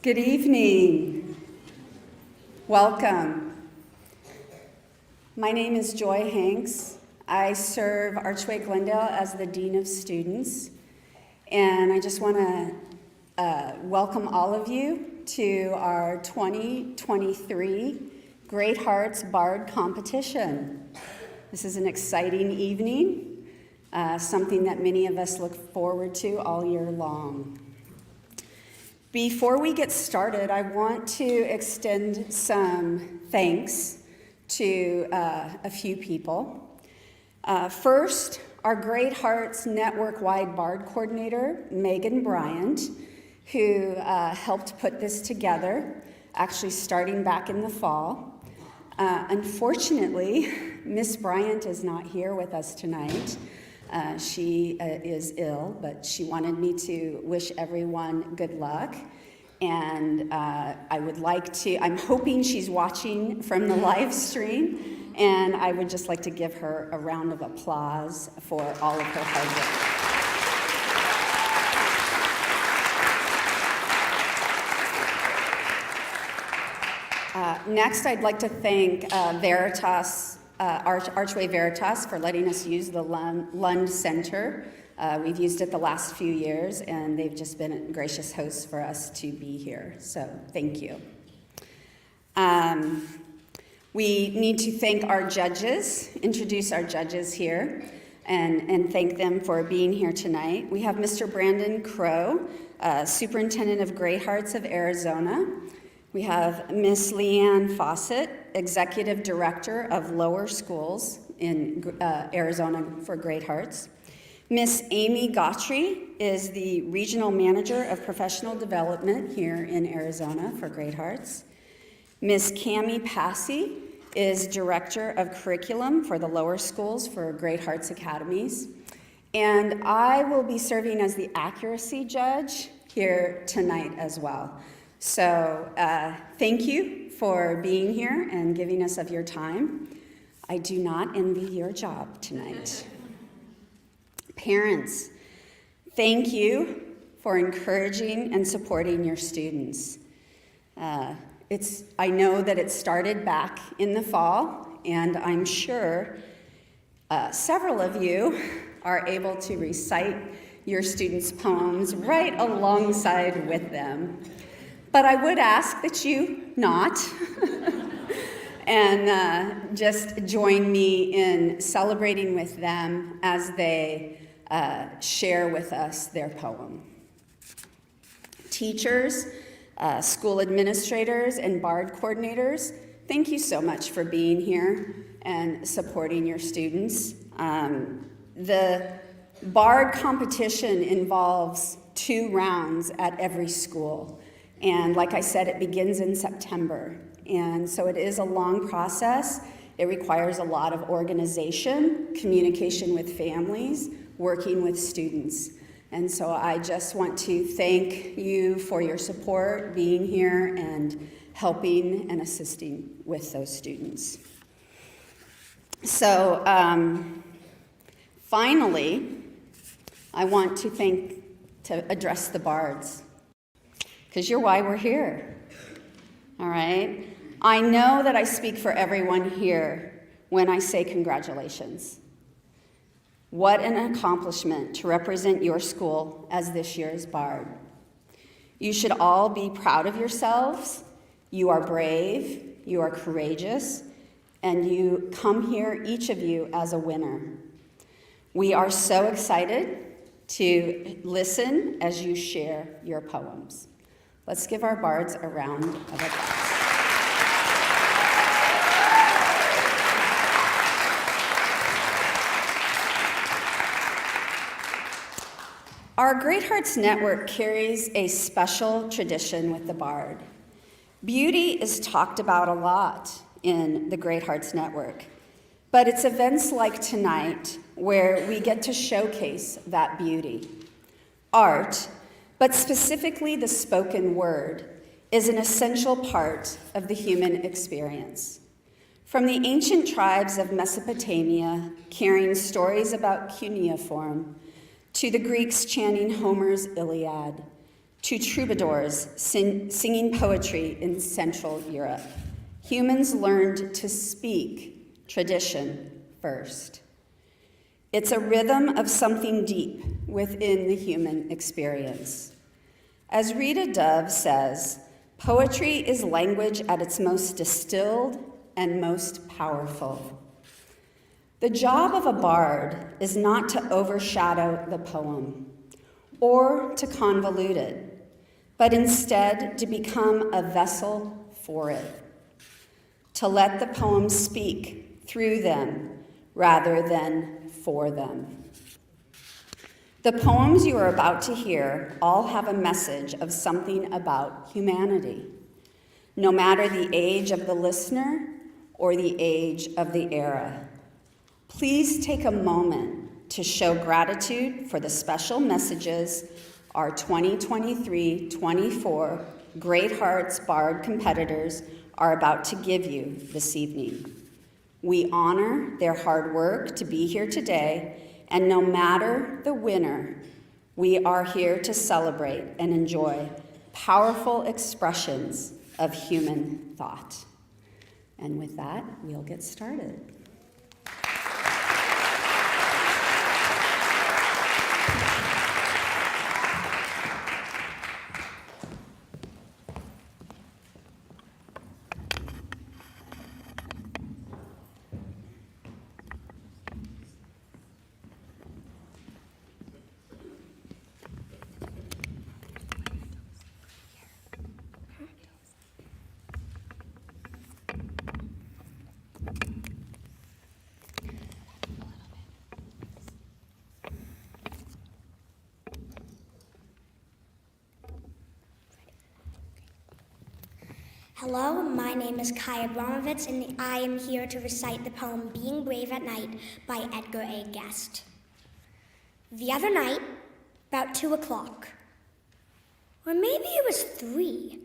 Good evening. Welcome. My name is Joy Hanks. I serve Archway Glendale as the Dean of Students, and I just want to welcome all of you to our 2023 Great Hearts Bard competition. This is an exciting evening, something that many of us look forward to all year long. Before we get started, I want to extend some thanks to a few people. First, our Great Hearts Network-wide Bard Coordinator, Megan Bryant, who helped put this together, actually starting back in the fall. Unfortunately, Miss Bryant is not here with us tonight. She is ill, but she wanted me to wish everyone good luck. And I'm hoping she's watching from the live stream, and I would just like to give her a round of applause for all of her hard work. Next, I'd like to thank Veritas, Archway Veritas, for letting us use the Lund Center. We've used it the last few years, and they've just been gracious hosts for us to be here, so thank you. We need to thank our judges, introduce our judges here, and thank them for being here tonight. We have Mr. Brandon Crow, Superintendent of Great Hearts of Arizona. We have Miss Leanne Fawcett, Executive Director of Lower Schools in Arizona for Great Hearts. Miss Amy Gautry is the Regional Manager of Professional Development here in Arizona for Great Hearts. Miss Cami Passy is Director of Curriculum for the Lower Schools for Great Hearts Academies. And I will be serving as the accuracy judge here tonight as well. So thank you for being here and giving us of your time. I do not envy your job tonight. Parents, thank you for encouraging and supporting your students. I know that it started back in the fall, and I'm sure several of you are able to recite your students' poems right alongside with them. But I would ask that you not, and just join me in celebrating with them as they share with us their poem. Teachers, school administrators, and Bard coordinators, thank you so much for being here and supporting your students. The Bard competition involves 2 rounds at every school. And like I said, it begins in September. And so it is a long process. It requires a lot of organization, communication with families, working with students. And so I just want to thank you for your support, being here, and helping and assisting with those students. So finally, I want to address the Bards, because you're why we're here, all right? I know that I speak for everyone here when I say congratulations. What an accomplishment to represent your school as this year's Bard. You should all be proud of yourselves. You are brave, you are courageous, and you come here, each of you, as a winner. We are so excited to listen as you share your poems. Let's give our Bards a round of applause. Our Great Hearts Network carries a special tradition with the Bard. Beauty is talked about a lot in the Great Hearts Network, but it's events like tonight where we get to showcase that beauty. Art, but specifically the spoken word, is an essential part of the human experience. From the ancient tribes of Mesopotamia carrying stories about cuneiform, to the Greeks chanting Homer's Iliad, to troubadours singing poetry in Central Europe. Humans learned to speak tradition first. It's a rhythm of something deep within the human experience. As Rita Dove says, poetry is language at its most distilled and most powerful. The job of a bard is not to overshadow the poem or to convolute it, but instead to become a vessel for it, to let the poem speak through them rather than for them. The poems you are about to hear all have a message of something about humanity, no matter the age of the listener or the age of the era. Please take a moment to show gratitude for the special messages our 2023-24 Great Hearts Bard competitors are about to give you this evening. We honor their hard work to be here today, and no matter the winner, we are here to celebrate and enjoy powerful expressions of human thought. And with that, we'll get started. Hello, my name is Kai Abramovitz, and I am here to recite the poem Being Brave at Night by Edgar A. Guest. The other night, about 2 o'clock, or maybe it was 3,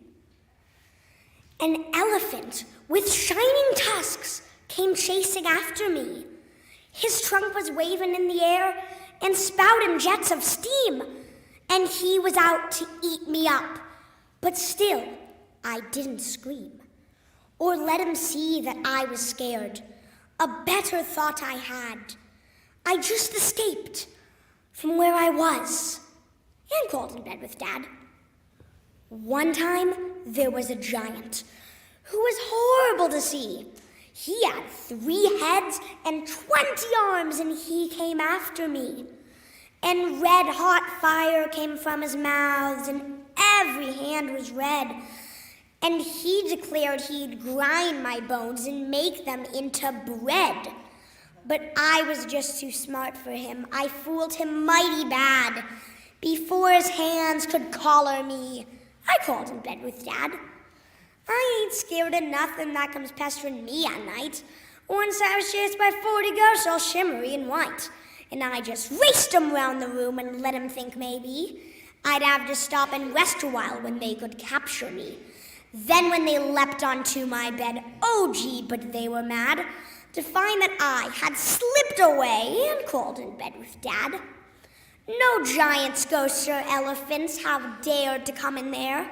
an elephant with shining tusks came chasing after me. His trunk was waving in the air and spouting jets of steam, and he was out to eat me up, but still, I didn't scream or let him see that I was scared. A better thought I had. I just escaped from where I was and crawled in bed with Dad. One time, there was a giant who was horrible to see. He had 3 heads and 20 arms, and he came after me. And red-hot fire came from his mouth, and every hand was red. And he declared he'd grind my bones and make them into bread. But I was just too smart for him. I fooled him mighty bad. Before his hands could collar me, I crawled in bed with Dad. I ain't scared of nothing that comes pestering me at night. Once I was chased by 40 ghosts all shimmery and white, and I just raced 'em round the room and let 'em think maybe I'd have to stop and rest a while when they could capture me. Then when they leapt onto my bed, oh gee, but they were mad to find that I had slipped away and crawled in bed with Dad. No giants, ghosts, or elephants have dared to come in there,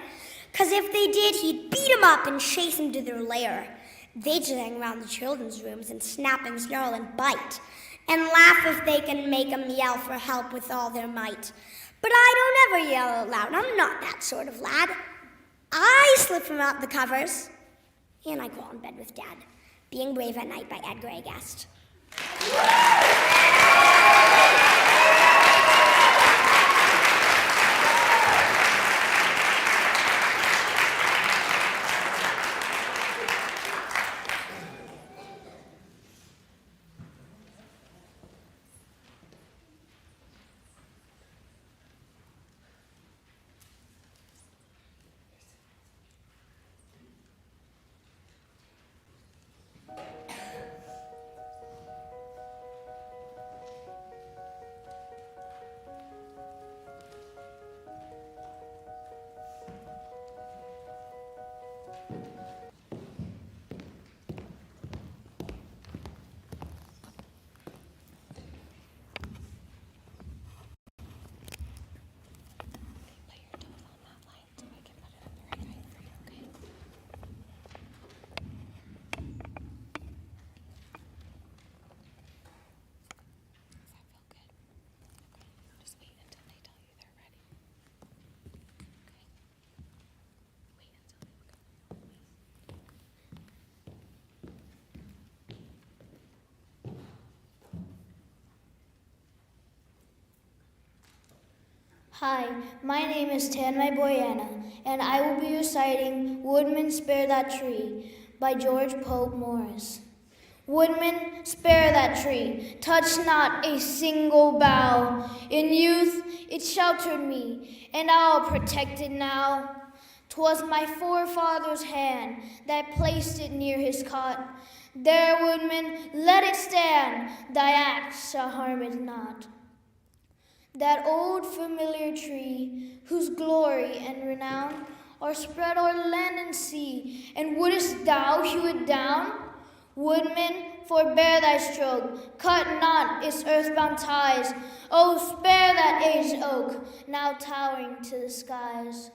'cause if they did, he'd beat 'em up and chase 'em to their lair. They'd just hang around the children's rooms and snap and snarl and bite, and laugh if they can make 'em yell for help with all their might. But I don't ever yell out loud. I'm not that sort of lad. I slip from out the covers, and I crawl in bed with Dad. Being Brave at Night by Edgar A. Guest. Hi, my name is Tanmay Boyana, and I will be reciting Woodman Spare That Tree by George Pope Morris. Woodman, spare that tree, touch not a single bough. In youth it sheltered me, and I'll protect it now. 'Twas my forefather's hand that placed it near his cot. There, woodman, let it stand, thy axe shall harm it not. That old familiar tree, whose glory and renown are spread o'er land and sea, and wouldest thou hew it down? Woodman, forbear thy stroke, cut not its earthbound ties. Oh, spare that aged oak, now towering to the skies.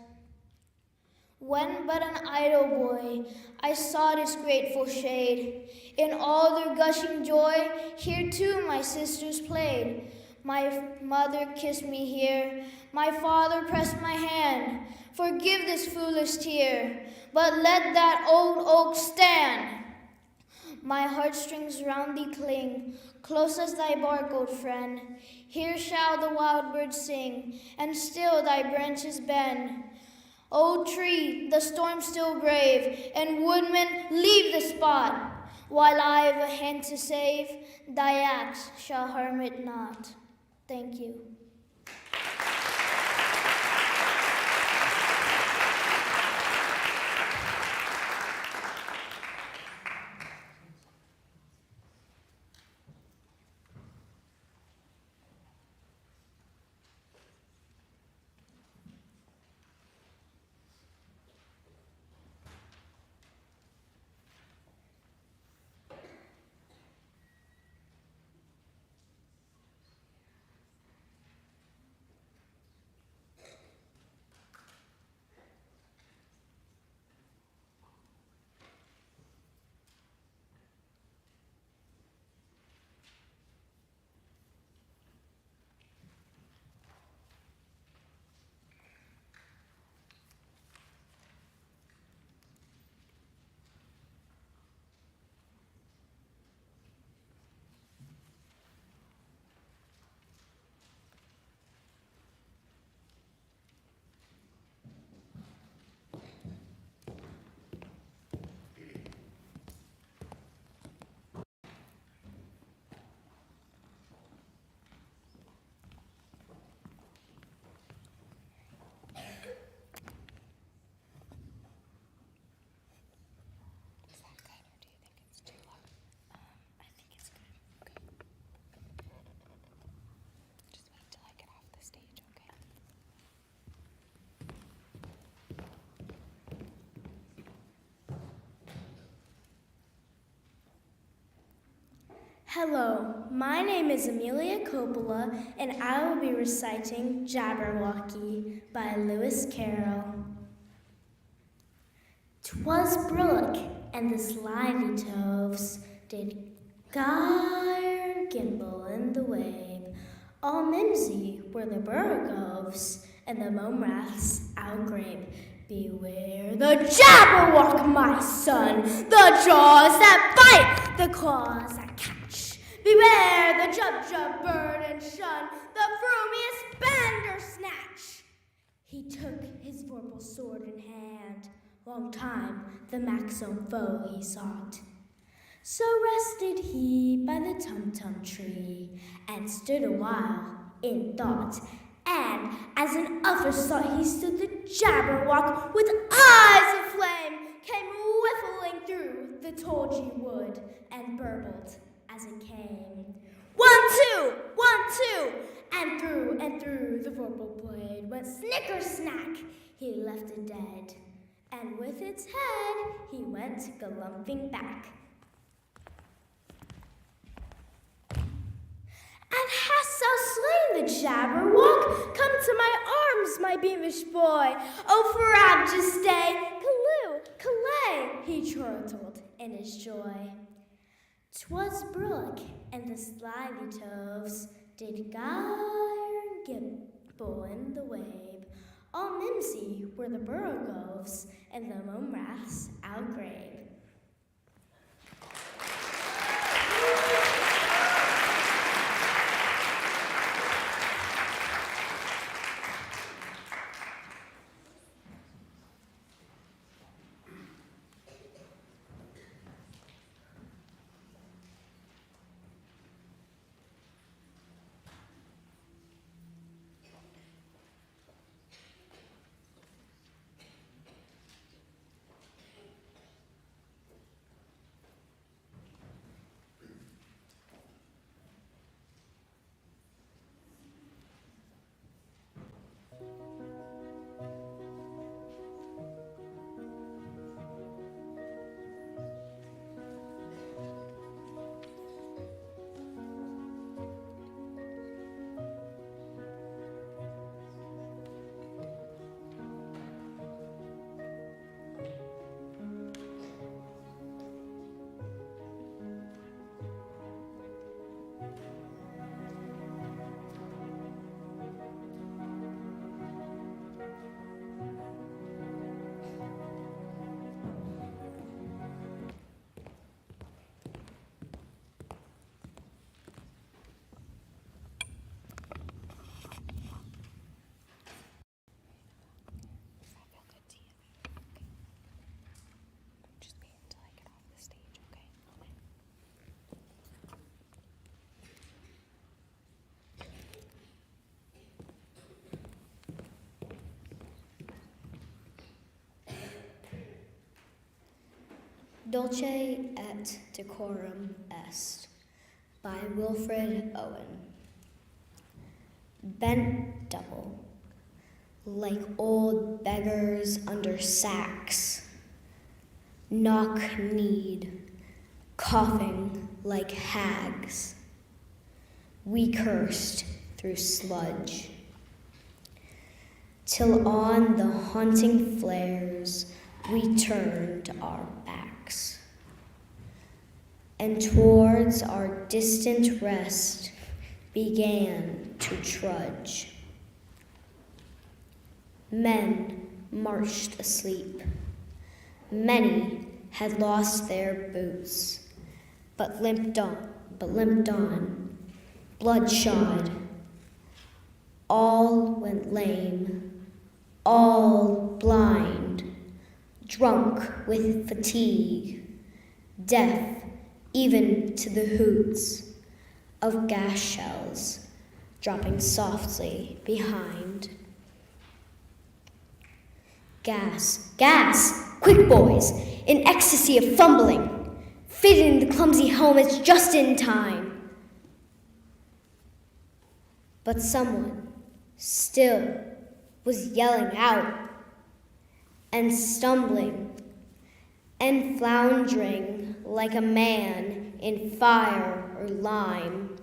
When but an idle boy, I sought its grateful shade. In all their gushing joy, here too my sisters played. My mother kissed me here, my father pressed my hand. Forgive this foolish tear, but let that old oak stand. My heartstrings round thee cling, close as thy bark, old friend. Here shall the wild birds sing, and still thy branches bend. Old tree, the storm still brave, and woodman, leave the spot. While I've a hand to save, thy axe shall harm it not. Thank you. Hello, my name is Amelia and I will be reciting Jabberwocky by Lewis Carroll. 'Twas brillig, and the slithy toves did gyre and gimble in the wave. All mimsy were the borogoves, and the momraths outgrabe. Beware the Jabberwock, my son, the jaws that bite, the claws that catch. Beware the jub bird and shun, the frumious bandersnatch. He took his vorpal sword in hand, long time the maxome foe he sought. So rested he by the tum-tum tree, and stood a while in thought. And as an afterthought he stood, the Jabberwock with eyes of flame came whiffling through the tulgey wood, and burbled as it came. 1, 2, 1, 2, and through the vorpal blade went snicker-snack. He left it dead, and with its head he went galumping back. And hast thou slain the Jabberwock? Come to my arms, my beamish boy. Oh, frabjous stay, Callooh, Calais, he chortled in his joy. 'Twas brillig, and the slithy toves did gyre and gimble in the wave. All mimsy were the borogoves, and the momraths outgrabe. Dulce et Decorum Est by Wilfred Owen. Bent double, like old beggars under sacks, knock-kneed, coughing like hags, we cursed through sludge, till on the haunting flares we turned our backs, and towards our distant rest began to trudge. Men marched asleep. Many had lost their boots, but limped on, bloodshod. All went lame, all blind, drunk with fatigue, deaf even to the hoots of gas shells dropping softly behind. Gas, gas, quick boys, in ecstasy of fumbling, fitting the clumsy helmets just in time. But someone still was yelling out and stumbling and floundering like a man in fire or lime,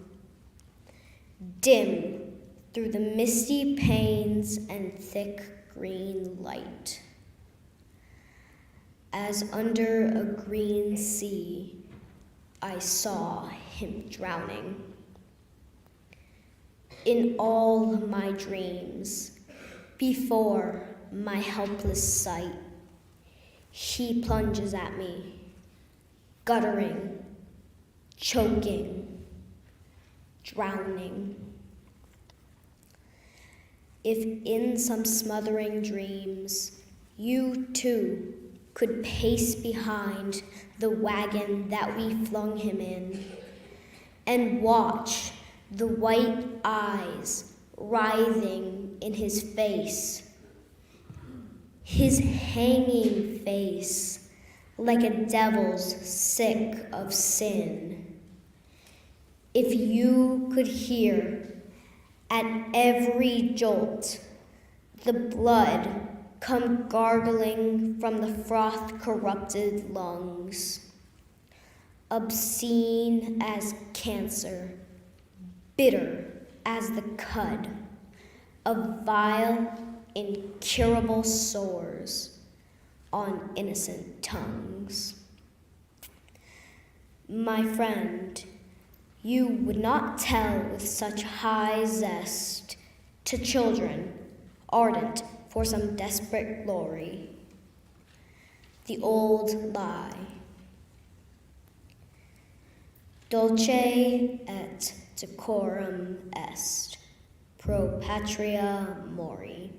dim through the misty panes and thick green light. As under a green sea, I saw him drowning. In all my dreams, before my helpless sight, he plunges at me, guttering, choking, drowning. If in some smothering dreams you too could pace behind the wagon that we flung him in, and watch the white eyes writhing in his face, his hanging face like a devil's sick of sin. If you could hear at every jolt the blood come gargling from the froth-corrupted lungs, obscene as cancer, bitter as the cud of vile, incurable sores on innocent tongues. My friend, you would not tell with such high zest to children ardent for some desperate glory the old lie. Dulce et decorum est, pro patria mori.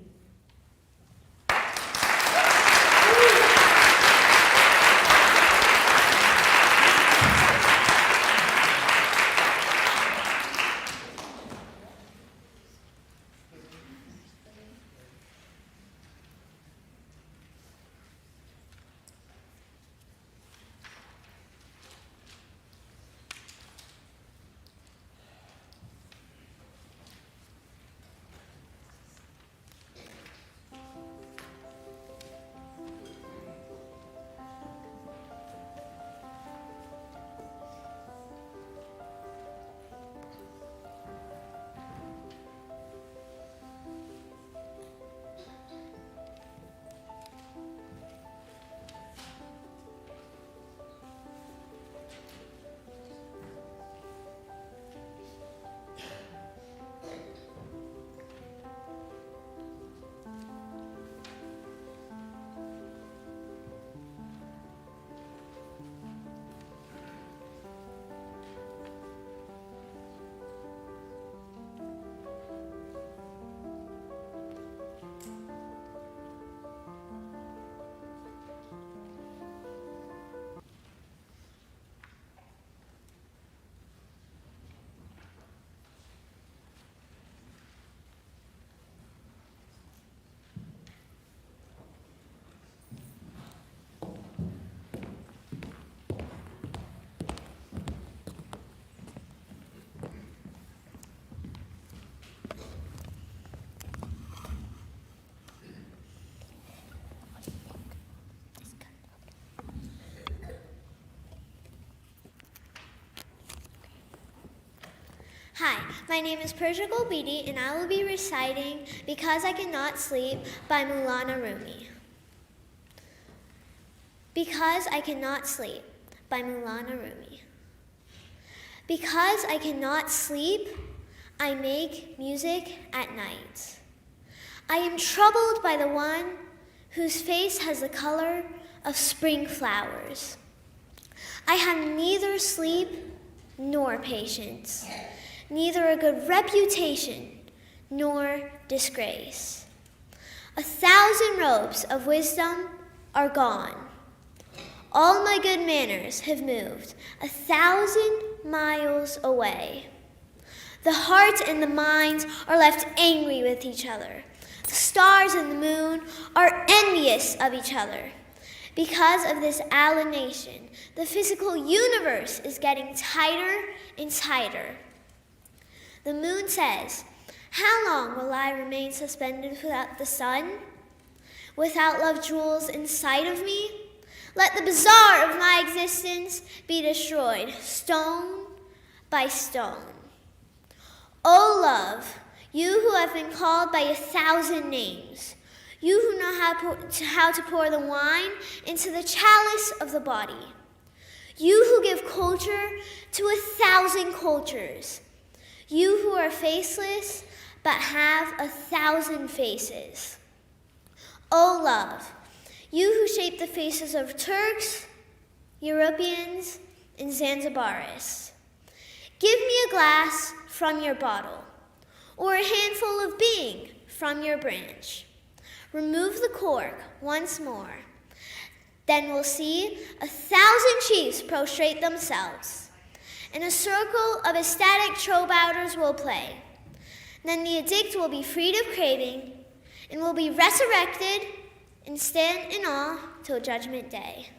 My name is Persia Golbidi, and I will be reciting Because I Cannot Sleep by Maulana Rumi. Because I cannot sleep by Maulana Rumi. Because I cannot sleep, I make music at night. I am troubled by the one whose face has the color of spring flowers. I have neither sleep nor patience, neither a good reputation nor disgrace. 1,000 robes of wisdom are gone. All my good manners have moved 1,000 miles away. The heart and the mind are left angry with each other. The stars and the moon are envious of each other. Because of this alienation, the physical universe is getting tighter and tighter. The moon says, "How long will I remain suspended without the sun? Without love jewels in sight of me? Let the bazaar of my existence be destroyed, stone by stone." O love, you who have been called by 1,000 names, you who know how to pour the wine into the chalice of the body, you who give culture to 1,000 cultures, you who are faceless but have 1,000 faces. O love, you who shape the faces of Turks, Europeans, and Zanzibaris, give me a glass from your bottle, or a handful of being from your branch. Remove the cork once more. Then we'll see 1,000 chiefs prostrate themselves, and a circle of ecstatic trobouters will play. Then the addict will be freed of craving, and will be resurrected and stand in awe till Judgment Day.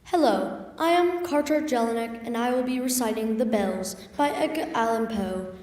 Hello, I am Carter Jelinek, and I will be reciting The Bells by Edgar Allan Poe.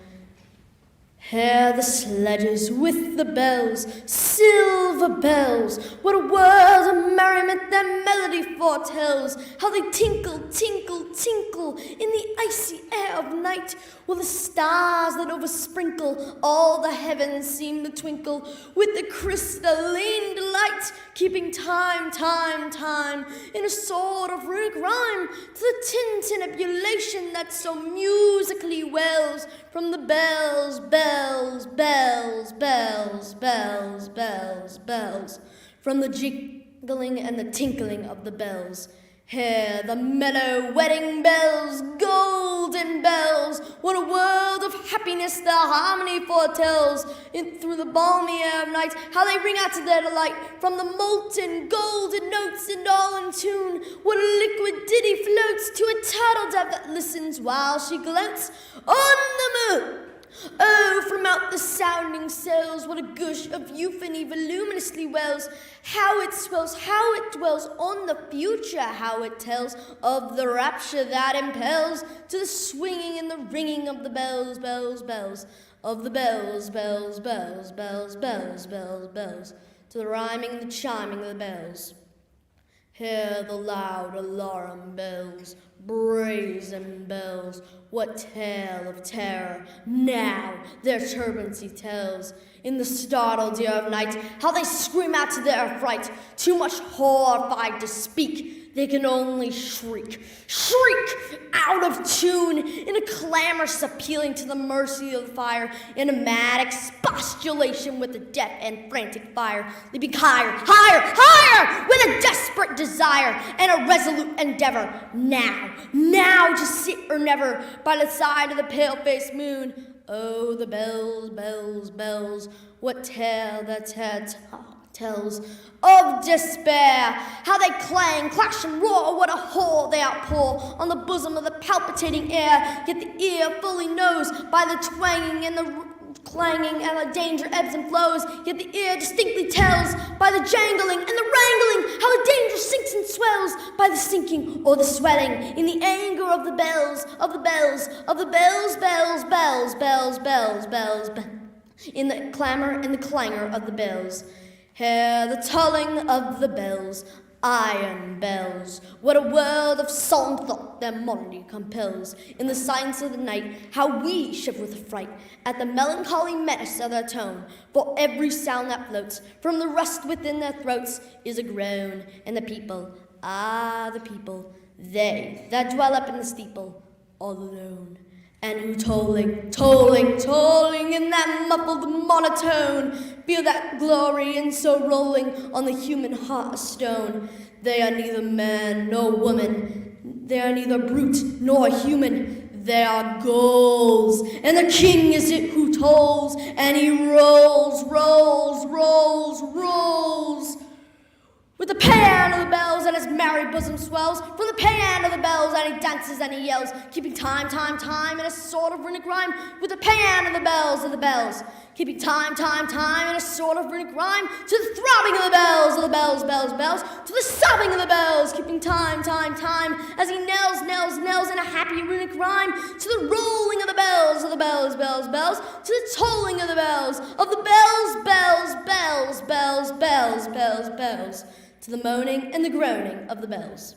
Hear the sledges with the bells, silver bells. What a world of merriment their melody foretells. How they tinkle, tinkle, tinkle in the icy air of night, while the stars that oversprinkle all the heavens seem to twinkle with the crystalline delight, keeping time, time, time in a sort of runic rhyme to the tintinnabulation that so musically wells from the bells, bells, bells, bells, bells, bells, bells, from the jingling and the tinkling of the bells. Hear the mellow wedding bells, golden bells. What a world of happiness their harmony foretells. In through the balmy air of night, how they ring out to their delight. From the molten golden notes and all in tune. What a liquid ditty floats to a turtle dove that listens while she gloats on the moon. Oh, from out the sounding cells, what a gush of euphony voluminously wells. How it swells, how it dwells on the future, how it tells of the rapture that impels to the swinging and the ringing of the bells, bells, bells, of the bells, bells, bells, bells, bells, bells, bells, to the rhyming and the chiming of the bells. Hear the loud alarum bells, brazen bells, what tale of terror now their turbulency tells. In the startled ear of night, how they scream out to their affright, too much horrified to speak, they can only shriek, shriek out of tune, in a clamorous appealing to the mercy of the fire, in a mad expostulation with the deaf and frantic fire, leaping higher, higher, higher, with a desperate desire and a resolute endeavor, now to sit or never by the side of the pale-faced moon. Oh, the bells, bells, bells, what tale that tells of despair, how they clang, clash, and roar, what a whole they outpour on the bosom of the palpitating air, yet the ear fully knows by the twanging and the clanging and the danger ebbs and flows, yet the ear distinctly tells by the jangling and the wrangling how the danger sinks and swells by the sinking or the swelling in the anger of the bells, of the bells, of the bells, bells, bells, bells, bells, bells, in the clamor and the clangor of the bells. Hear the tolling of the bells, iron bells. What a world of solemn thought their monody compels. In the silence of the night, how we shiver with affright at the melancholy menace of their tone. For every sound that floats from the rust within their throats is a groan. And the people, the people, they that dwell up in the steeple, all alone. And who tolling, tolling, tolling in that muffled monotone, feel that glory in so rolling on the human heart of stone. They are neither man nor woman, they are neither brute nor human, they are ghouls. And the king is it who tolls, and he rolls, rolls, rolls, rolls. With the paean of the bells and his merry bosom swells, from the paean of the bells and he dances and he yells, keeping time, time, time in a sort of rhythmic rhyme. With the paean of the bells, keeping time, time, time in a sort of rhythmic rhyme, to the throbbing of the bells, bells, bells, to the sobbing of the bells, keeping time, time, time, as he knells, knells, knells in a happy rhythmic rhyme, to the rolling of the bells, bells, bells, to the tolling of the bells, bells, bells, bells, bells, bells, bells, to the moaning and the groaning of the bells.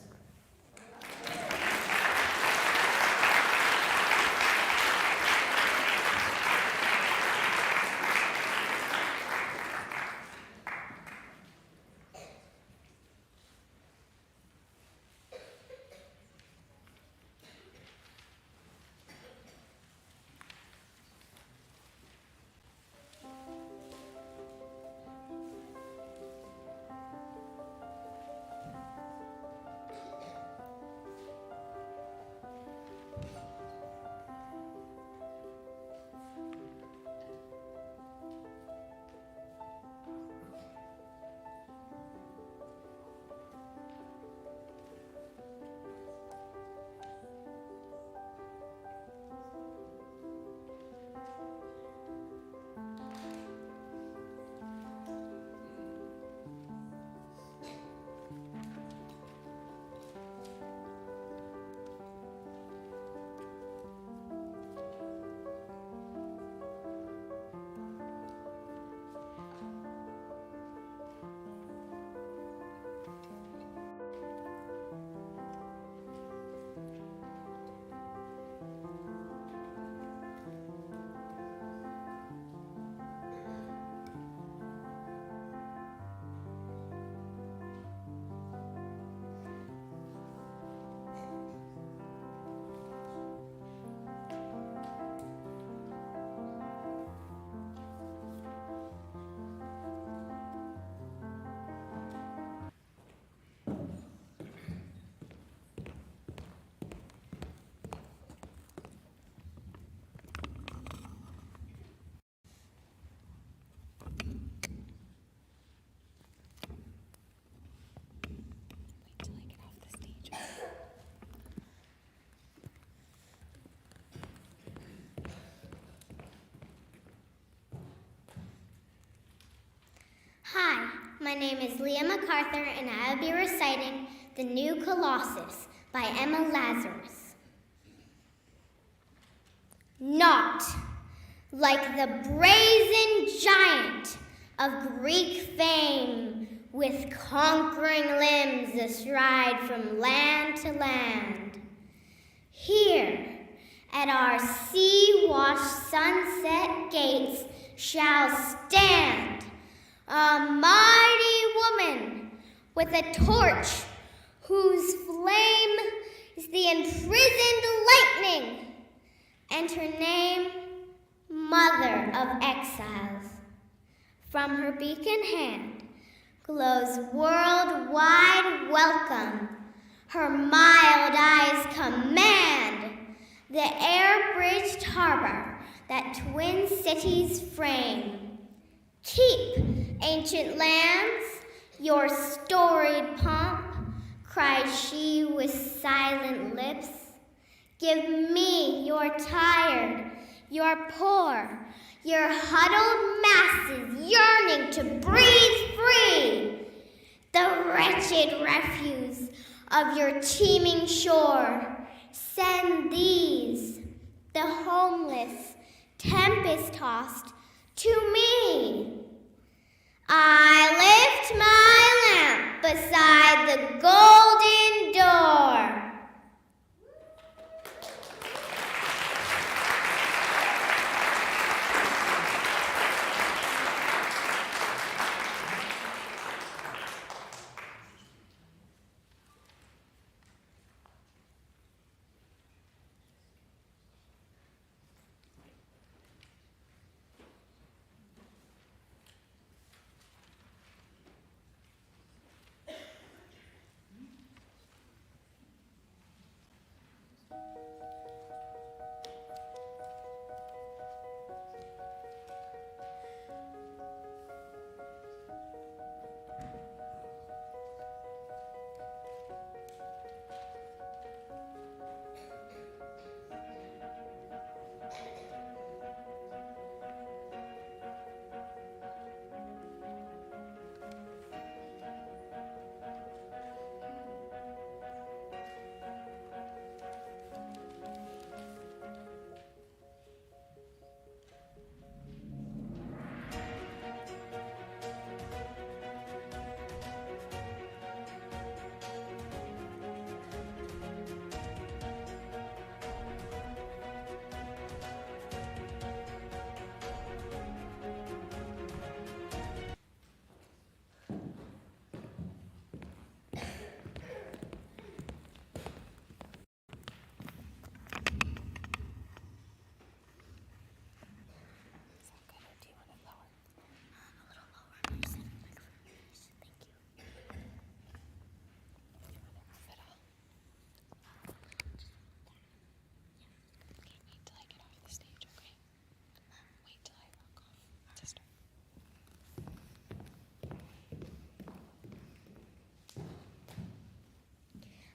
My name is Leah MacArthur, and I will be reciting The New Colossus by Emma Lazarus. Not like the brazen giant of Greek fame, with conquering limbs astride from land to land. Here, at our sea-washed sunset gates shall stand a mighty woman with a torch whose flame is the imprisoned lightning, and her name, Mother of Exiles. From her beacon hand glows worldwide welcome. Her mild eyes command the air-bridged harbor that twin cities frame. Keep, ancient lands, your storied pomp, cries she with silent lips. Give me your tired, your poor, your huddled masses yearning to breathe free. The wretched refuse of your teeming shore, send these, the homeless, tempest-tossed, to me. I lift my lamp beside the golden door.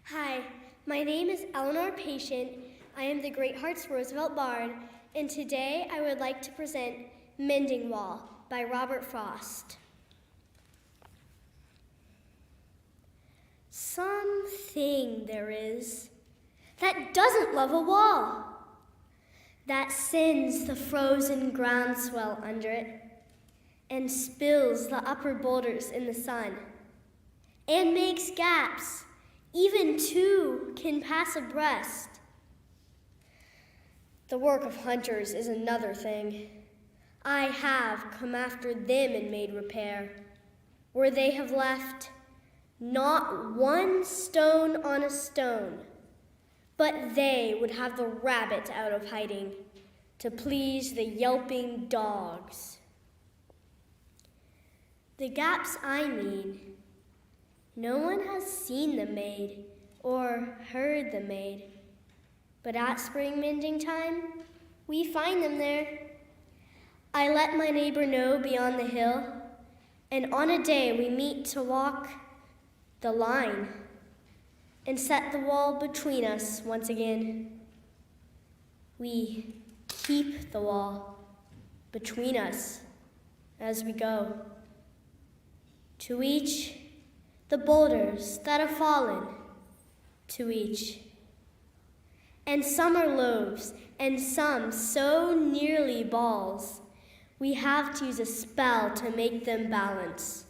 Hi, my name is Eleanor Patient. I am the Great Hearts Roosevelt Bard, and today I would like to present Mending Wall by Robert Frost. Something there is that doesn't love a wall, that sends the frozen groundswell under it and spills the upper boulders in the sun and makes gaps. Even two can pass abreast. The work of hunters is another thing. I have come after them and made repair, where they have left not one stone on a stone, but they would have the rabbit out of hiding to please the yelping dogs. The gaps I mean, no one has seen them made or heard them made, but at spring mending time, we find them there. I let my neighbor know beyond the hill, and on a day we meet to walk the line and set the wall between us once again. We keep the wall between us as we go To each, the boulders that have fallen, to each. And some are loaves, and some so nearly balls, we have to use a spell to make them balance.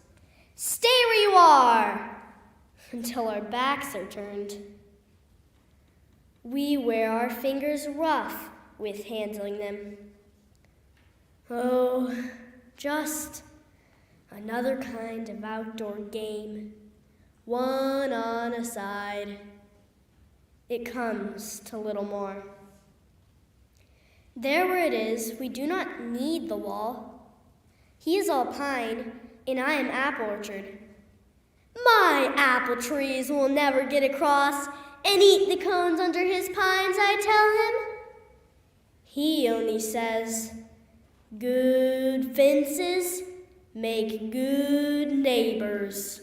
Stay where you are, until our backs are turned. We wear our fingers rough with handling them. Oh, just another kind of outdoor game, one on a side. It comes to little more. There where it is, we do not need the wall. He is all pine, and I am apple orchard. My apple trees will never get across and eat the cones under his pines, I tell him. He only says, good fences make good neighbors.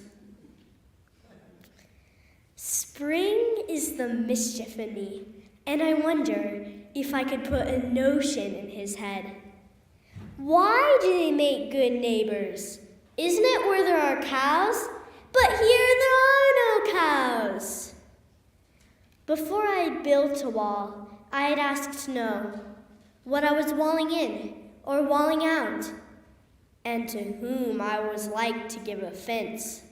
Spring is the mischief in me, and I wonder if I could put a notion in his head. Why do they make good neighbors? Isn't it where there are cows? But here there are no cows. Before I built a wall, I had asked to know what I was walling in or walling out, and to whom I was like to give offense.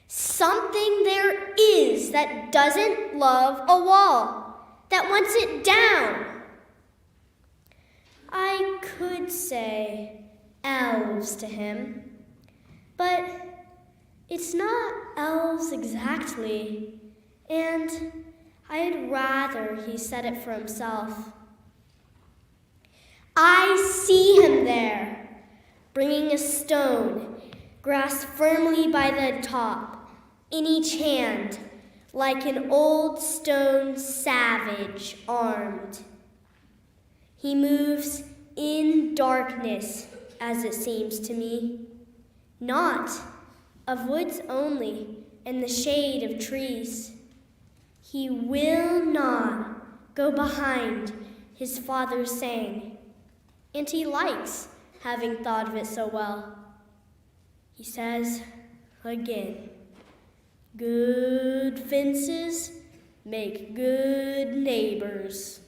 Something there is that doesn't love a wall, that wants it down. I could say elves to him, but it's not elves exactly, and I'd rather he said it for himself. I see him there, bringing a stone, grasped firmly by the top, in each hand, like an old stone savage armed. He moves in darkness, as it seems to me, not of woods only and the shade of trees. He will not go behind his father's saying, and he likes having thought of it so well. He says again, good fences make good neighbors.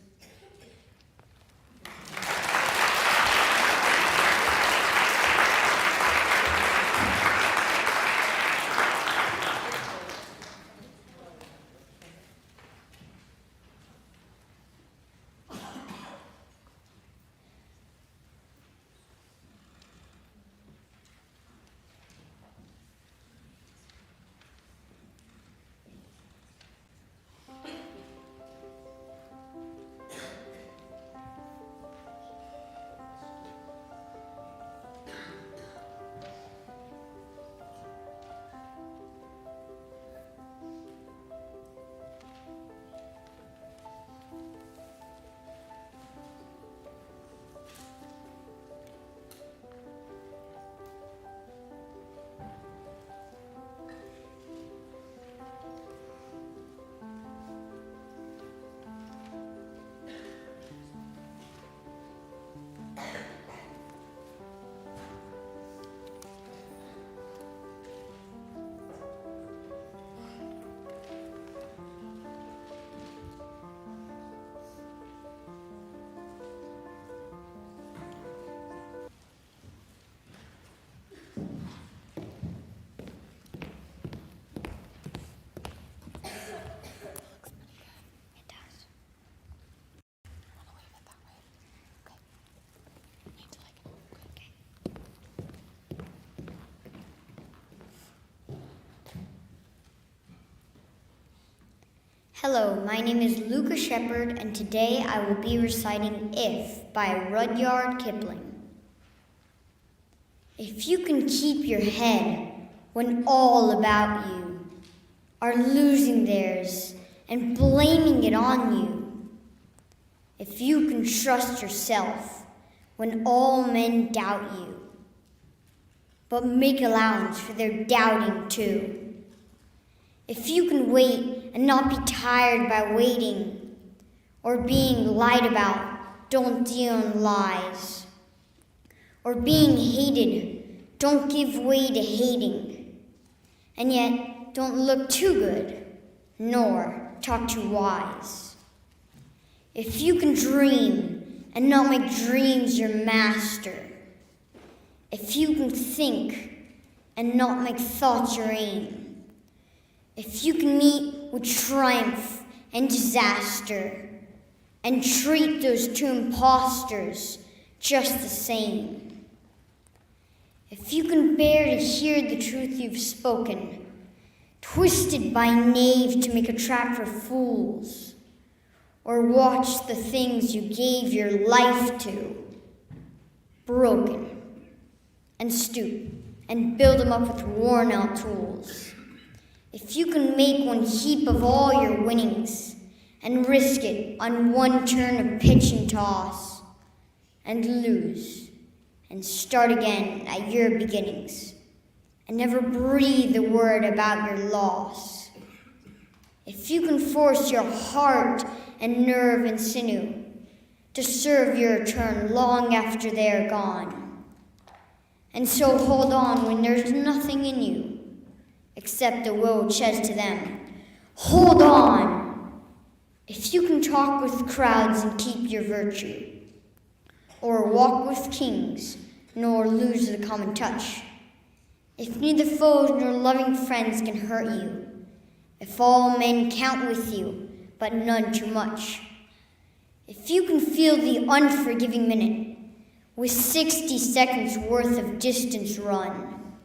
Hello, my name is Luca Shepherd, and today I will be reciting If by Rudyard Kipling. If you can keep your head when all about you are losing theirs and blaming it on you, if you can trust yourself when all men doubt you, but make allowance for their doubting too, if you can wait and not be tired by waiting, or being lied about, don't deal in lies, or being hated, don't give way to hating. and yet don't look too good, nor talk too wise. If you can dream and not make dreams your master, if you can think and not make thoughts your aim, if you can meet with triumph and disaster and treat those two impostors just the same, if you can bear to hear the truth you've spoken, twisted by knaves to make a trap for fools, or watch the things you gave your life to, broken, and stoop and build them up with worn out tools. If you can make one heap of all your winnings and risk it on one turn of pitch and toss, and lose and start again at your beginnings, and never breathe a word about your loss. If you can force your heart and nerve and sinew to serve your turn long after they are gone, and so hold on when there's nothing in you except the will which says to them, hold on! If you can talk with crowds and keep your virtue, or walk with kings, nor lose the common touch, if neither foes nor loving friends can hurt you, if all men count with you, but none too much, if you can feel the unforgiving minute with 60 seconds worth of distance run,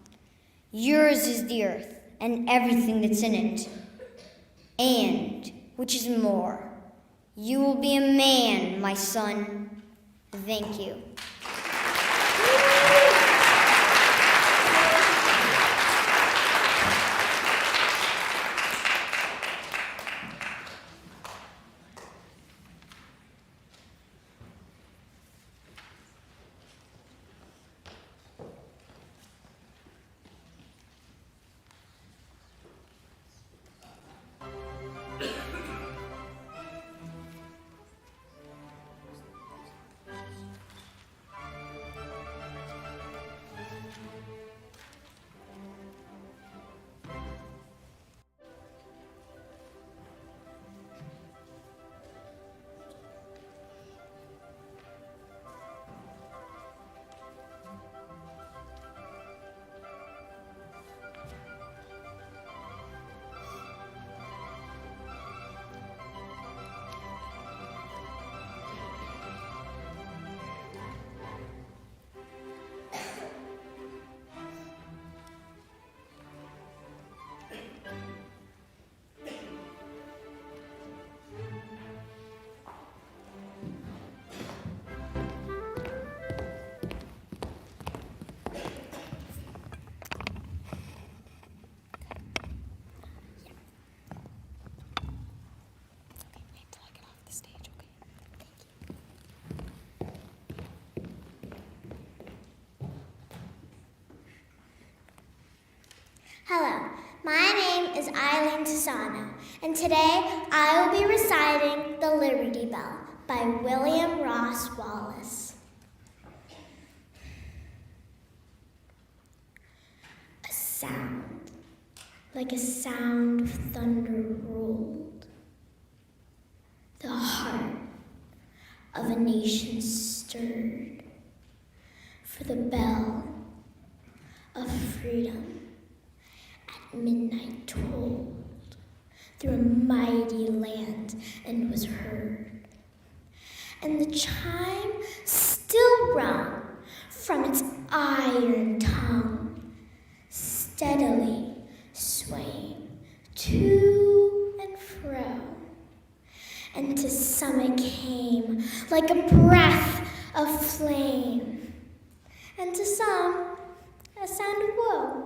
yours is the earth and everything that's in it, and, which is more, you will be a man, my son. Thank you. Hello, my name is Eileen Tisano, and today I will be reciting The Liberty Bell by William Ross Wallace. A sound, like a sound of thunder rolled. The heart of a nation stirred, for the bell of freedom midnight tolled through a mighty land and was heard, and the chime still rung from its iron tongue, steadily swaying to and fro, and to some it came like a breath of flame, and to some a sound of woe.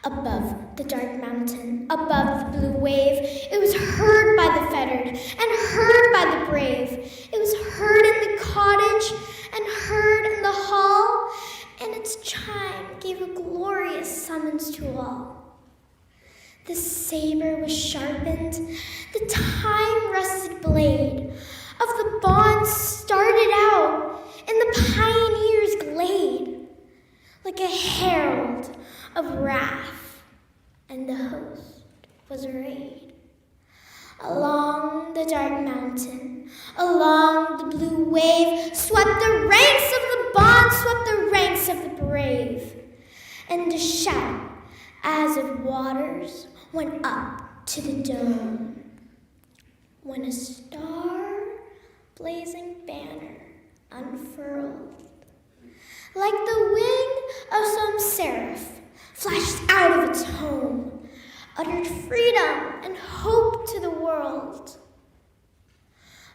Above the dark mountain, above the blue wave, it was heard by the fettered and heard by the brave. It was heard in the cottage and heard in the hall, and its chime gave a glorious summons to all. The saber was sharpened, the time-rusted blade of the bond started out in the pioneer's glade, like a herald of wrath and the host was arrayed. Along the dark mountain, along the blue wave, swept the ranks of the bond, swept the ranks of the brave. And a shout as of waters went up to the dome, when a star-blazing banner unfurled, like the wing of some seraph, flashed out of its home, uttered freedom and hope to the world.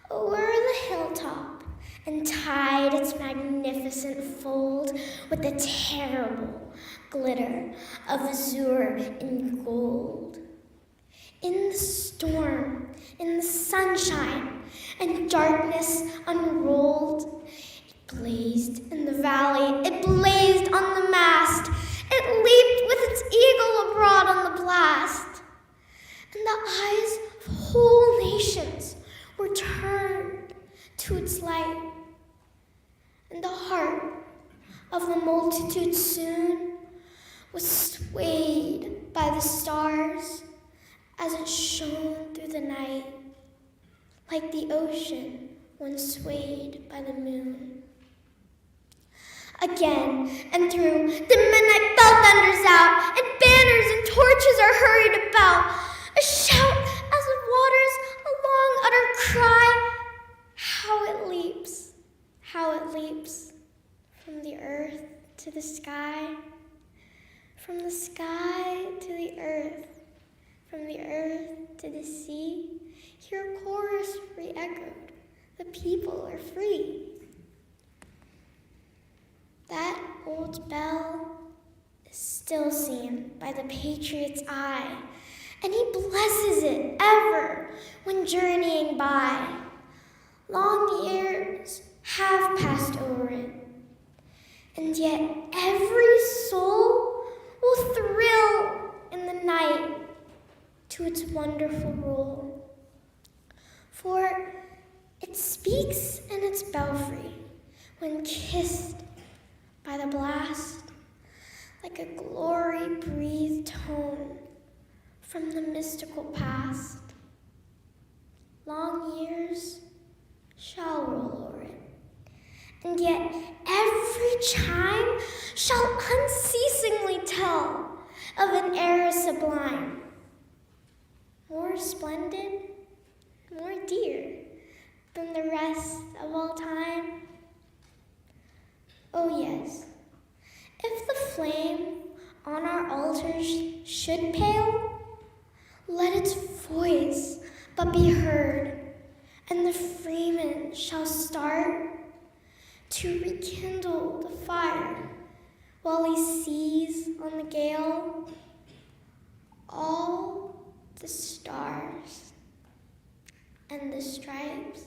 O'er the hilltop and tied its magnificent fold with the terrible glitter of azure and gold. In the storm, in the sunshine, and darkness unrolled, it blazed in the valley, it blazed on the mast, it leaped with its eagle abroad on the blast, and the eyes of whole nations were turned to its light, and the heart of the multitude soon was swayed by the stars as it shone through the night, like the ocean when swayed by the moon. Again and through the midnight bell thunders out, and banners and torches are hurried about. A shout as of waters, a long uttered cry. How it leaps from the earth to the sky, from the sky to the earth, from the earth to the sea. Hear a chorus re-echoed, the people are free. That old bell is still seen by the patriot's eye, and he blesses it ever when journeying by. Long years have passed over it, and yet every soul will thrill in the night to its wonderful roll. For it speaks in its belfry when kissed by the blast, like a glory-breathed tone from the mystical past. Long years shall roll o'er it, and yet every chime shall unceasingly tell of an era sublime, more splendid, more dear than the rest of all time. Oh yes, if the flame on our altars should pale, let its voice but be heard, and the freeman shall start to rekindle the fire while he sees on the gale all the stars and the stripes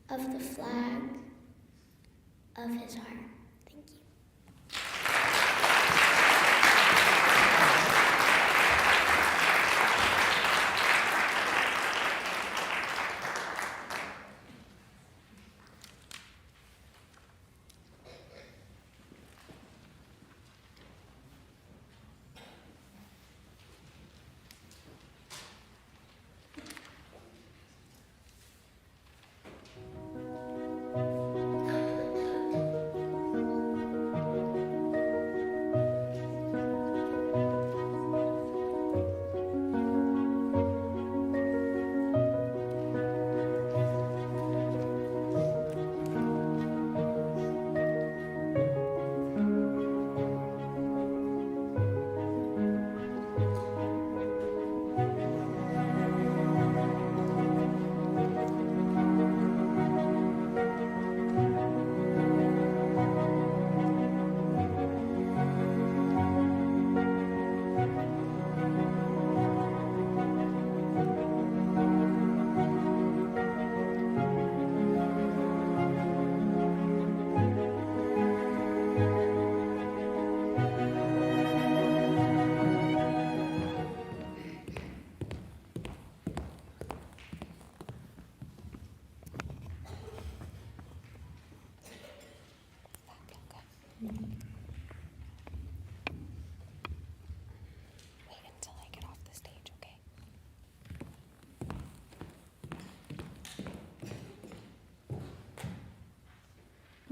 of the flag of his heart. Thank you.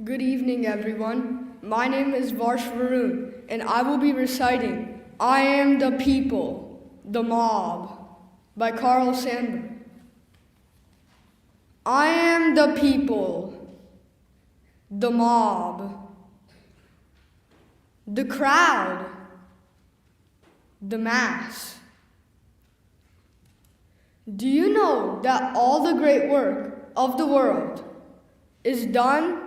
Good evening, everyone. My name is Varsh Varun, and I will be reciting I Am the People, the Mob by Carl Sandburg. I am the people, the mob, the crowd, the mass. Do you know that all the great work of the world is done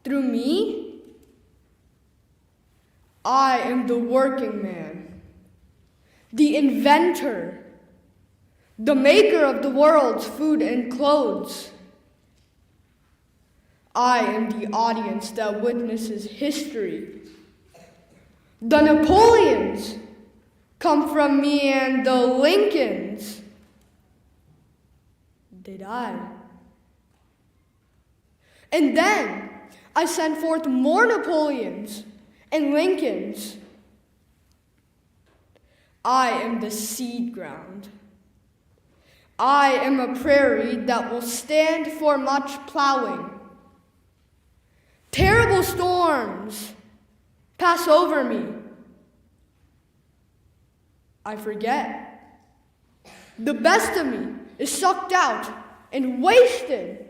through me? I am the working man, the inventor, the maker of the world's food and clothes. I am the audience that witnesses history. The Napoleons come from me, and the Lincolns, they died. And then I sent forth more Napoleons and Lincolns. I am the seed ground. I am a prairie that will stand for much plowing. Terrible storms pass over me. I forget. The best of me is sucked out and wasted.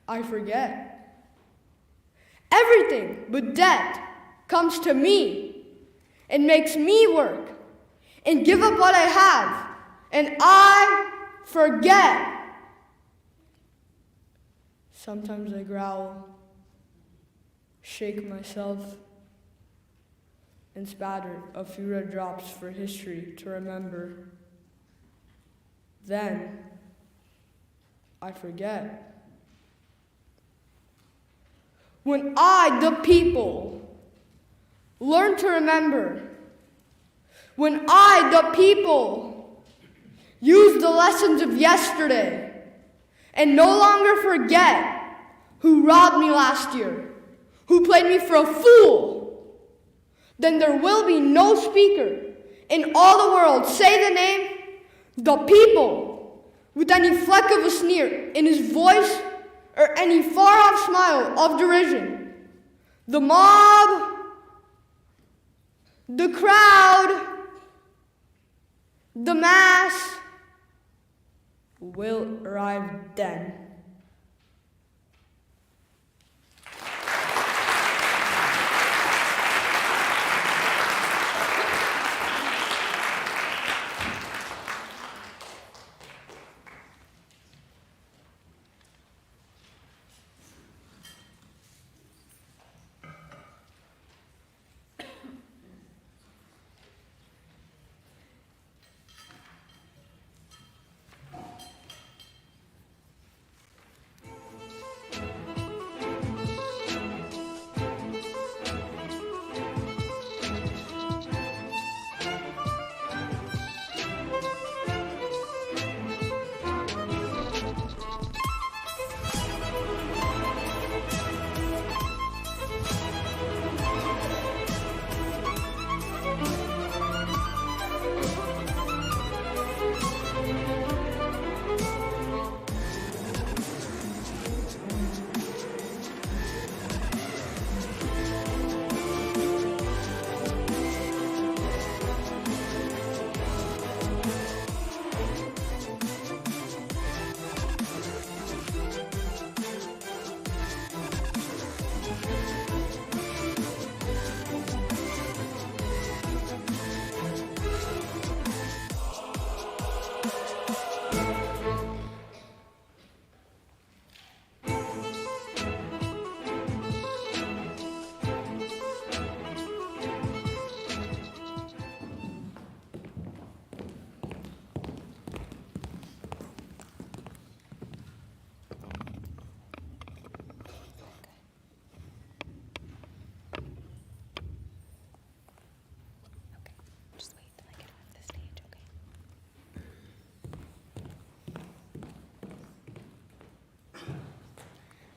I forget. Everything but death comes to me and makes me work and give up what I have, and I forget. Sometimes I growl, shake myself, and spatter a few red drops for history to remember. Then I forget. When I, the people, learn to remember, when I, the people, use the lessons of yesterday and no longer forget who robbed me last year, who played me for a fool, then there will be no speaker in all the world say the name, the people, with any fleck of a sneer in his voice or any far-off smile of derision. The mob, the crowd, the mass will arrive then.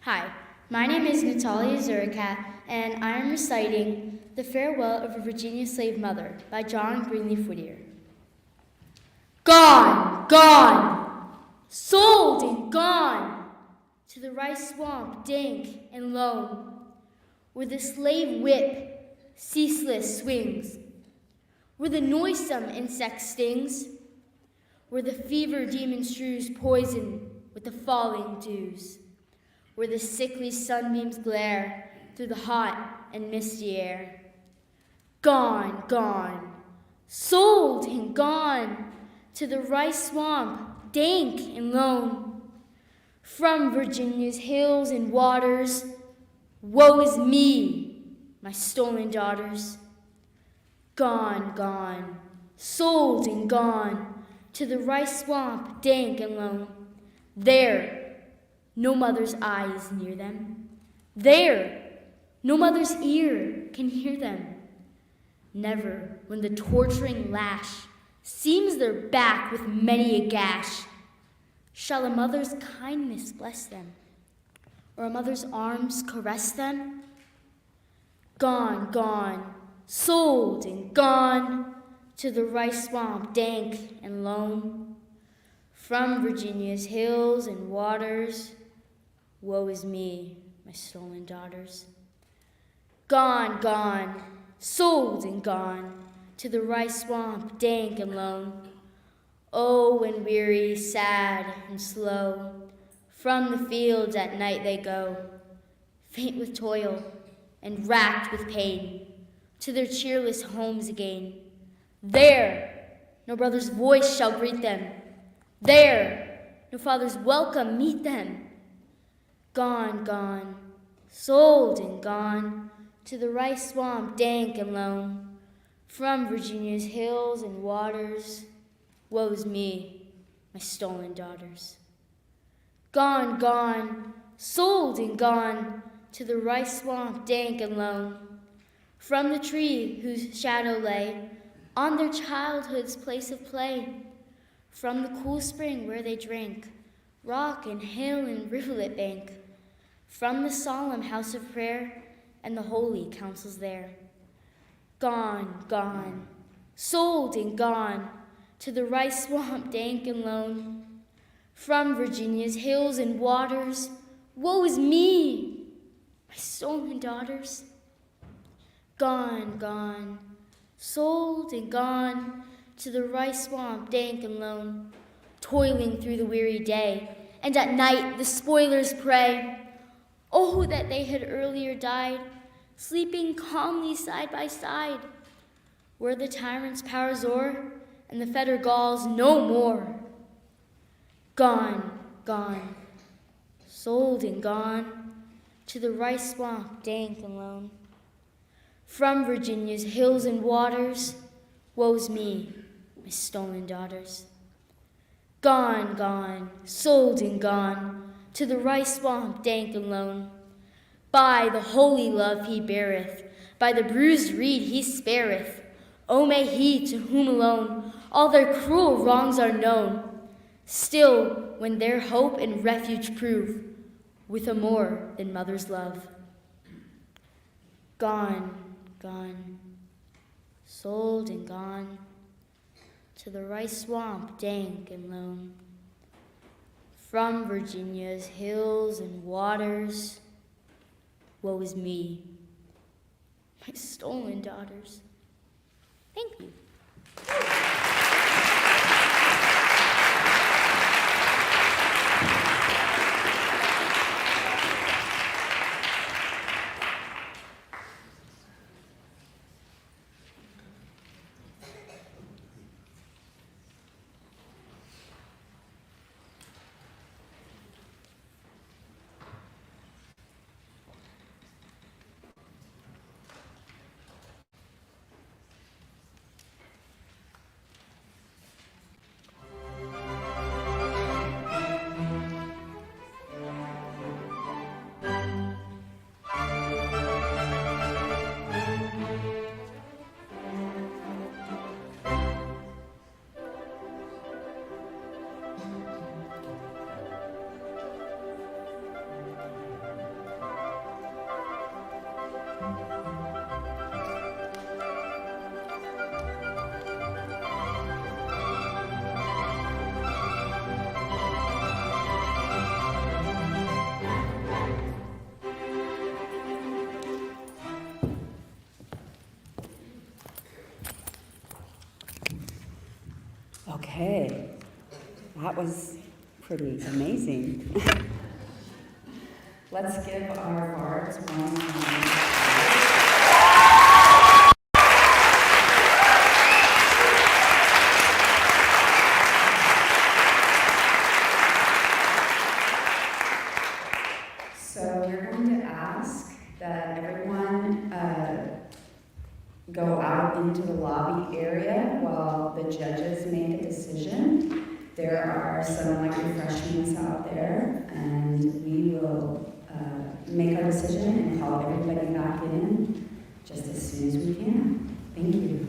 Hi, my name is Natalia Zuricat, and I am reciting The Farewell of a Virginia Slave Mother by John Greenleaf Whittier. Gone, gone, sold and gone to the rice swamp, dank and lone, where the slave whip ceaseless swings, where the noisome insect stings, where the fever demon strews poison with the falling dews, where the sickly sunbeams glare through the hot and misty air. Gone, gone, sold and gone to the rice swamp, dank and lone. From Virginia's hills and waters, woe is me, my stolen daughters. Gone, gone, sold and gone to the rice swamp, dank and lone. There, no mother's eye is near them. There, no mother's ear can hear them. Never, when the torturing lash seams their back with many a gash, shall a mother's kindness bless them, or a mother's arms caress them. Gone, gone, sold and gone to the rice swamp, dank and lone. From Virginia's hills and waters, woe is me, my stolen daughters. Gone, gone, sold and gone to the rice swamp, dank and lone. Oh, when weary, sad, and slow, from the fields at night they go, faint with toil and racked with pain, to their cheerless homes again. There, no brother's voice shall greet them. There, no father's welcome meet them. Gone, gone, sold and gone to the rice swamp, dank and lone. From Virginia's hills and waters, woe is me, my stolen daughters. Gone, gone, sold and gone to the rice swamp, dank and lone. From the tree whose shadow lay on their childhood's place of play. From the cool spring where they drank, rock and hill and rivulet bank. From the solemn house of prayer and the holy councils there. Gone, gone, sold and gone to the rice swamp, dank and lone. From Virginia's hills and waters, woe is me, my stolen daughters. Gone, gone, sold and gone to the rice swamp, dank and lone, toiling through the weary day, and at night the spoilers pray. Oh, that they had earlier died, sleeping calmly side by side, where the tyrant's powers o'er, and the fetter galls no more. Gone, gone, sold and gone to the rice swamp, dank and lone. From Virginia's hills and waters, woe's me, my stolen daughters. Gone, gone, sold and gone to the rice swamp, dank and lone. By the holy love he beareth, by the bruised reed he spareth. O may he, to whom alone all their cruel wrongs are known, still, when their hope and refuge prove, with a more than mother's love. Gone, gone, sold and gone to the rice swamp, dank and lone. From Virginia's hills and waters, woe is me, my stolen daughters. Thank you. That was pretty amazing. Let's give our bards one round. So we're going to ask that everyone go out into the lobby area while the judges make a decision. There are some light refreshments out there, and we will make our decision and call everybody back in just as soon as we can. Thank you.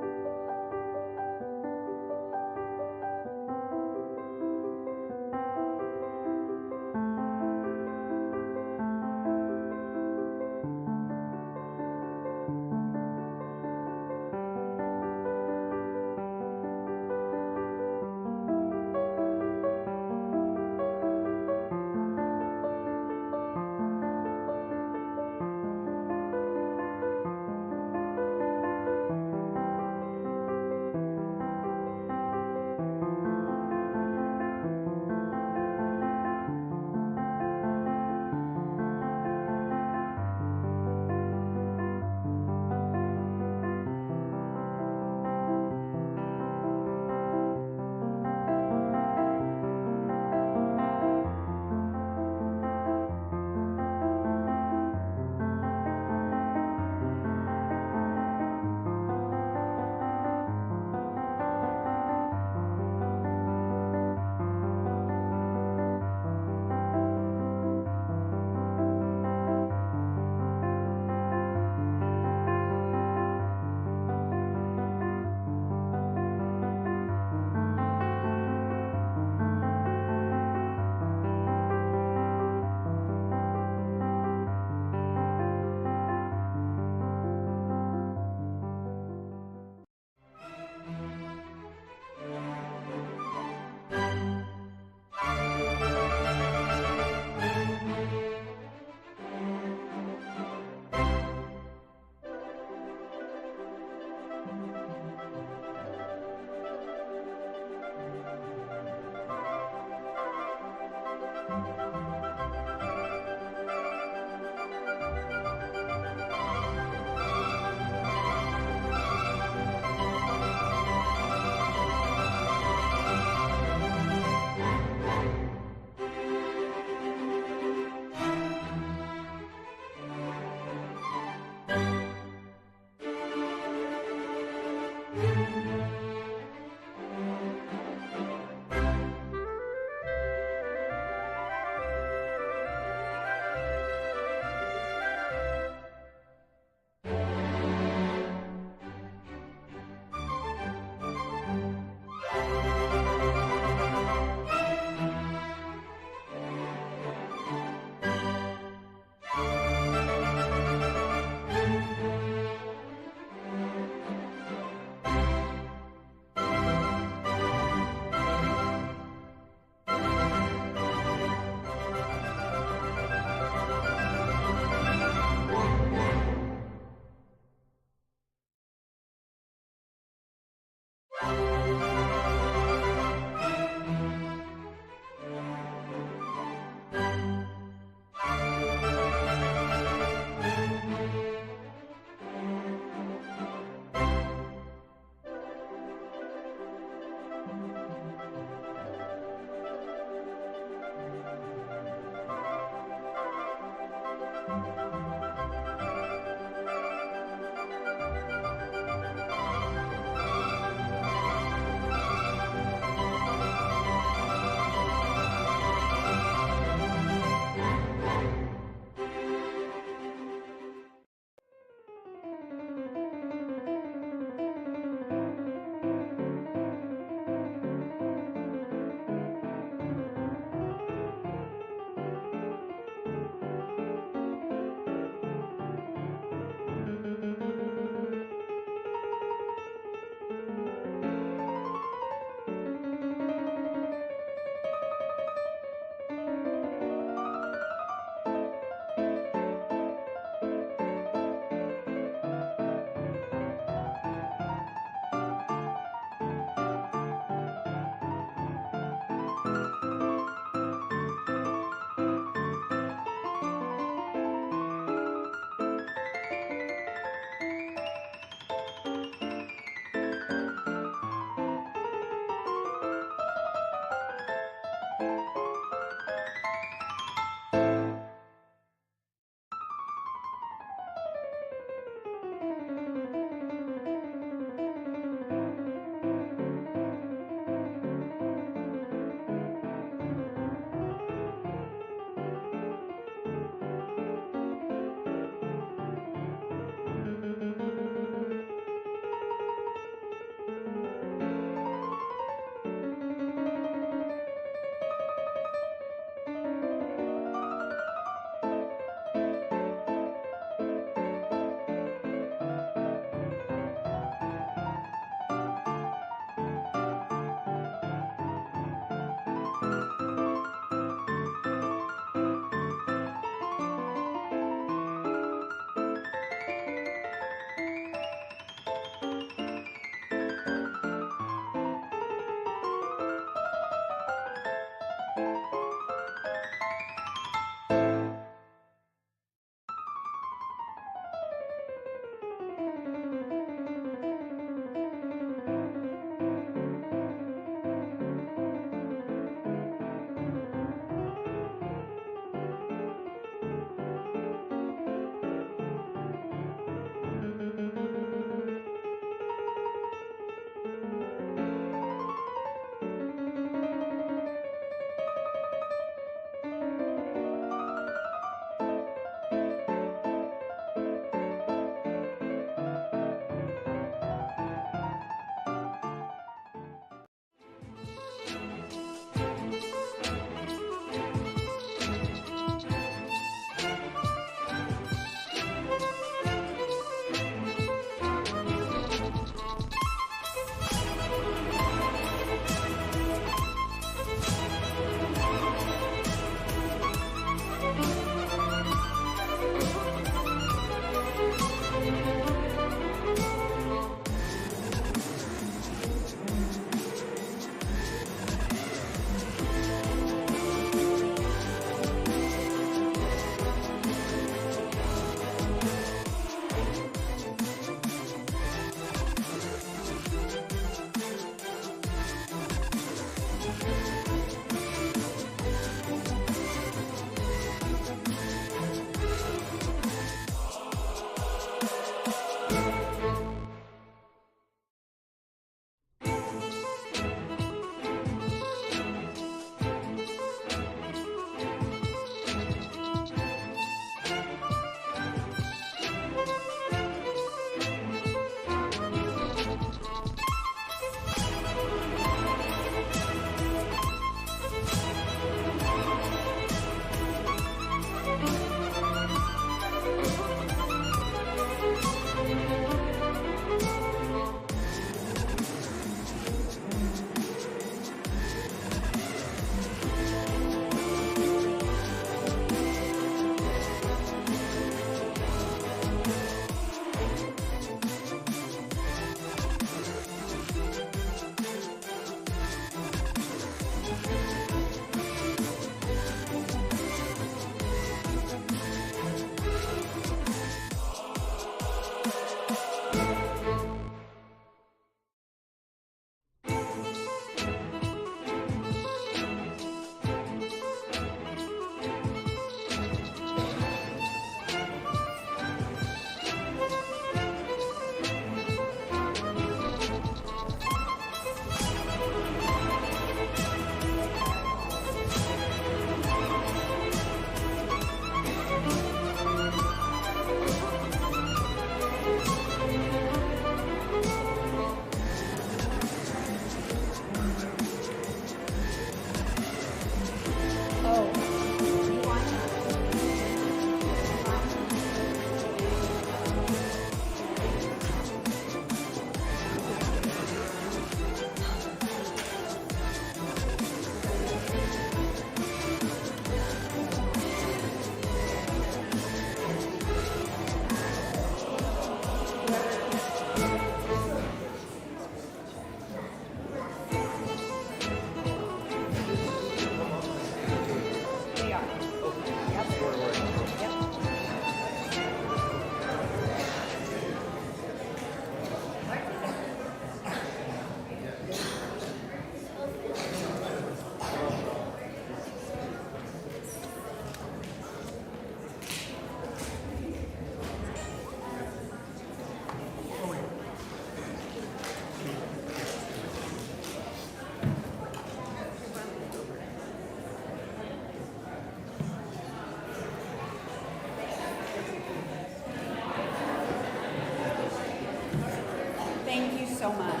so much.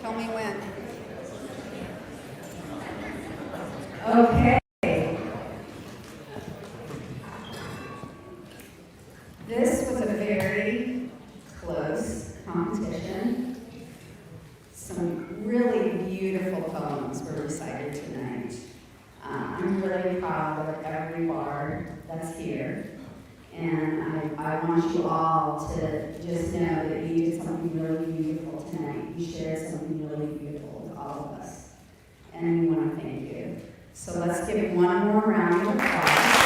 Tell me when. Okay. This was a very close competition. Some really beautiful poems were recited tonight. I'm really proud of every bard that's here. And I want you all to just know that you did something really beautiful tonight. You shared something really beautiful with all of us. And we want to thank you. So let's give one more round of applause.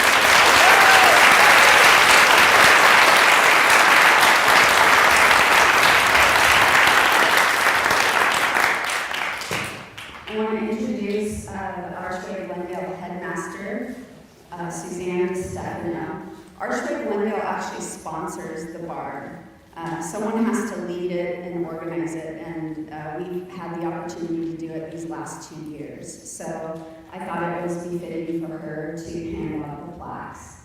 I want to introduce the Archway Glendale headmaster, Suzanne Stefano. Archway Glendale actually sponsors the Bard. Someone has to lead it and organize it, and we've had the opportunity to do it these last 2 years. So I thought it was befitting for her to hand out the plaques.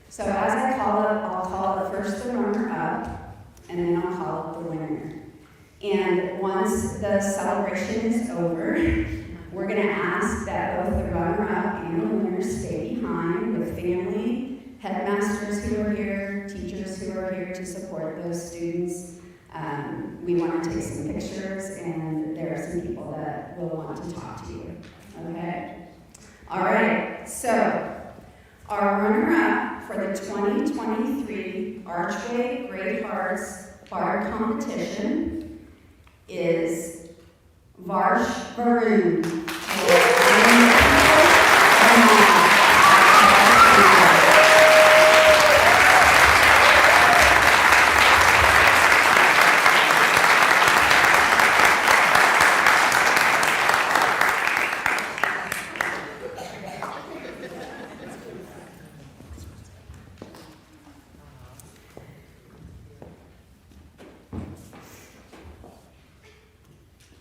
So as I call it, I'll call it first the runner-up, and then I'll call it the winner. And once the celebration is over, we're going to ask that both the runner-up and the winner stay behind with family, headmasters who are here, teachers who are here to support those students. We want to take some pictures, and there are some people that will want to talk to you. Okay? All right, so our runner-up for the 2023 Archway Great Hearts Bard Competition is Varsh Varun.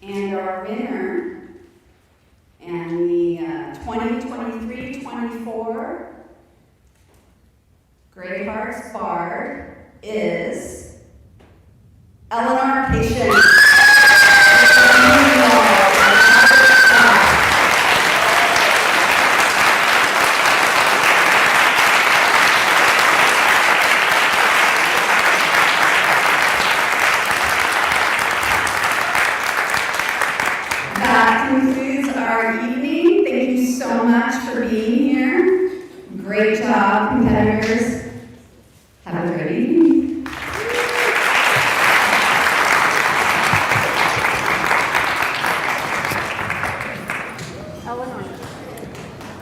And our winner and the 2023-24 Great Hearts Bard is Eleanor Patience. That concludes our evening. Thank you so much for being here. Great job, competitors.